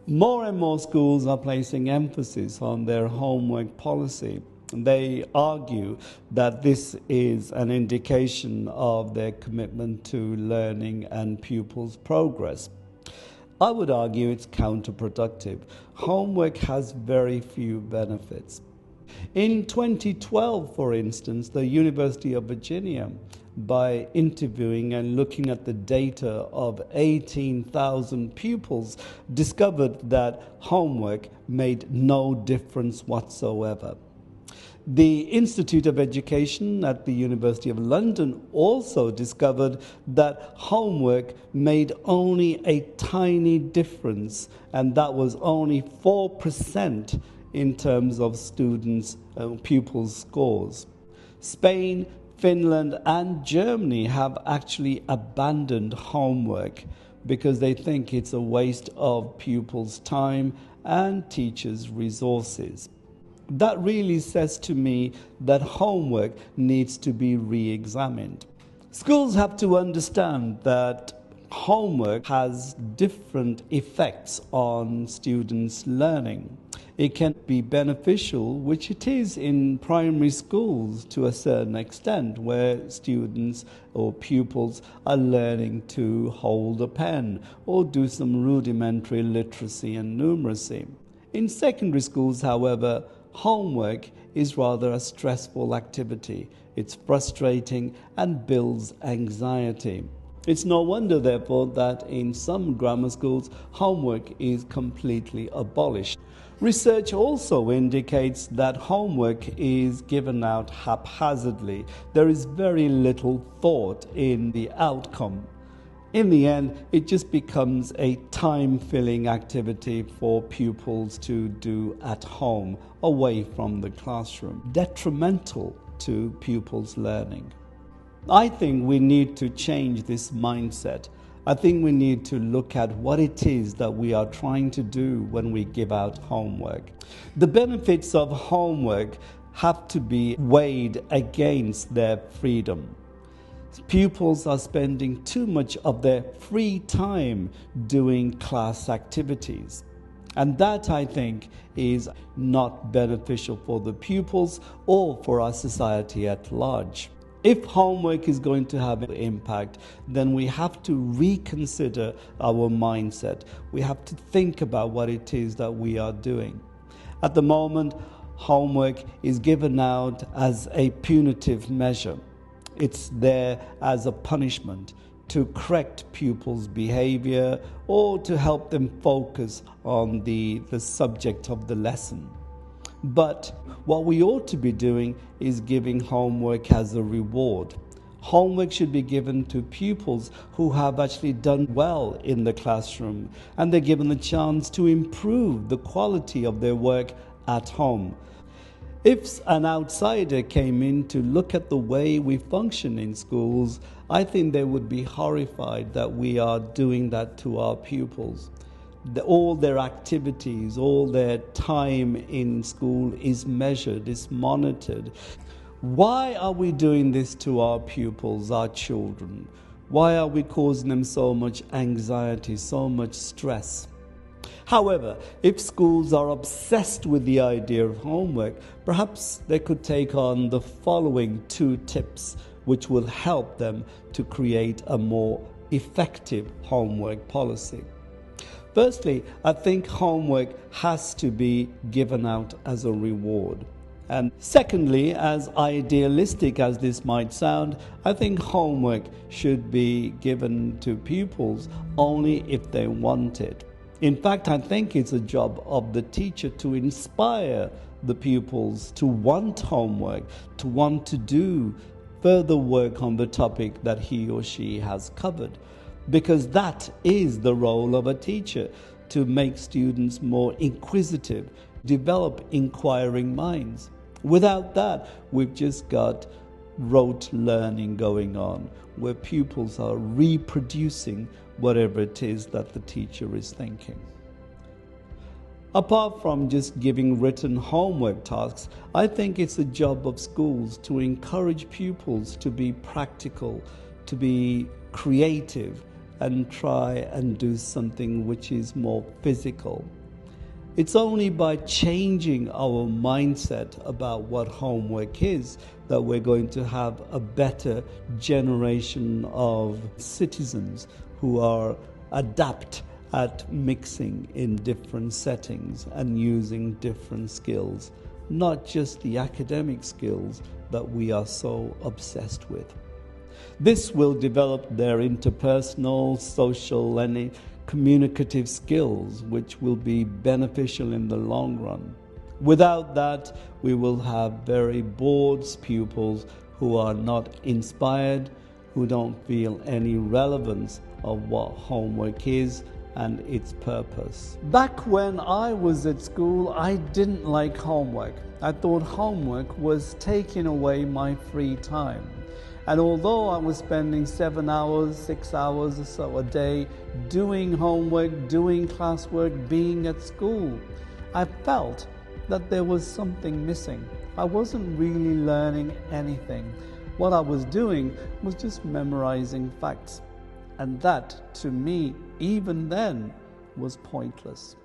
More and more schools are placing emphasis on their homework policy. They argue that this is an indication of their commitment to learning and pupils' progress. I would argue it's counterproductive. Homework has very few benefits. In 2012, for instance, the University of Virginia, by interviewing and looking at the data of 18,000 pupils, discovered that homework made no difference whatsoever. The Institute of Education at the University of London also discovered that homework made only a tiny difference, and that was only 4% in terms of pupils' scores. Spain, Finland, and Germany have actually abandoned homework because they think it's a waste of pupils' time and teachers' resources. That really says to me that homework needs to be re-examined. Schools have to understand that homework has different effects on students' learning. It can be beneficial, which it is in primary schools to a certain extent, where students or pupils are learning to hold a pen or do some rudimentary literacy and numeracy. In secondary schools, however, homework is rather a stressful activity. It's frustrating and builds anxiety. It's no wonder, therefore, that in some grammar schools, homework is completely abolished. Research also indicates that homework is given out haphazardly. There is very little thought in the outcome. In the end, it just becomes a time-filling activity for pupils to do at home, away from the classroom, detrimental to pupils' learning. I think we need to change this mindset. I think we need to look at what it is that we are trying to do when we give out homework. The benefits of homework have to be weighed against their freedom. Pupils are spending too much of their free time doing class activities. And that, I think, is not beneficial for the pupils or for our society at large. If homework is going to have an impact, then we have to reconsider our mindset. We have to think about what it is that we are doing. At the moment, homework is given out as a punitive measure. It's there as a punishment to correct pupils' behavior or to help them focus on the subject of the lesson. But what we ought to be doing is giving homework as a reward. Homework should be given to pupils who have actually done well in the classroom, and they're given the chance to improve the quality of their work at home. If an outsider came in to look at the way we function in schools, I think they would be horrified that we are doing that to our pupils. All their activities, all their time in school is measured, is monitored. Why are we doing this to our pupils, our children? Why are we causing them so much anxiety, so much stress? However, if schools are obsessed with the idea of homework, perhaps they could take on the following 2 tips, which will help them to create a more effective homework policy. Firstly, I think homework has to be given out as a reward. And secondly, as idealistic as this might sound, I think homework should be given to pupils only if they want it. In fact, I think it's a job of the teacher to inspire the pupils to want homework, to want to do further work on the topic that he or she has covered. Because that is the role of a teacher, to make students more inquisitive, develop inquiring minds. Without that, we've just got rote learning going on, where pupils are reproducing whatever it is that the teacher is thinking. Apart from just giving written homework tasks, I think it's the job of schools to encourage pupils to be practical, to be creative, and try and do something which is more physical. It's only by changing our mindset about what homework is that we're going to have a better generation of citizens who are adept at mixing in different settings and using different skills, not just the academic skills that we are so obsessed with. This will develop their interpersonal, social, and communicative skills, which will be beneficial in the long run. Without that, we will have very bored pupils who are not inspired, who don't feel any relevance of what homework is and its purpose. Back when I was at school, I didn't like homework. I thought homework was taking away my free time. And although I was spending 7 hours, 6 hours or so a day doing homework, doing classwork, being at school, I felt that there was something missing. I wasn't really learning anything. What I was doing was just memorizing facts. And that, to me, even then, was pointless.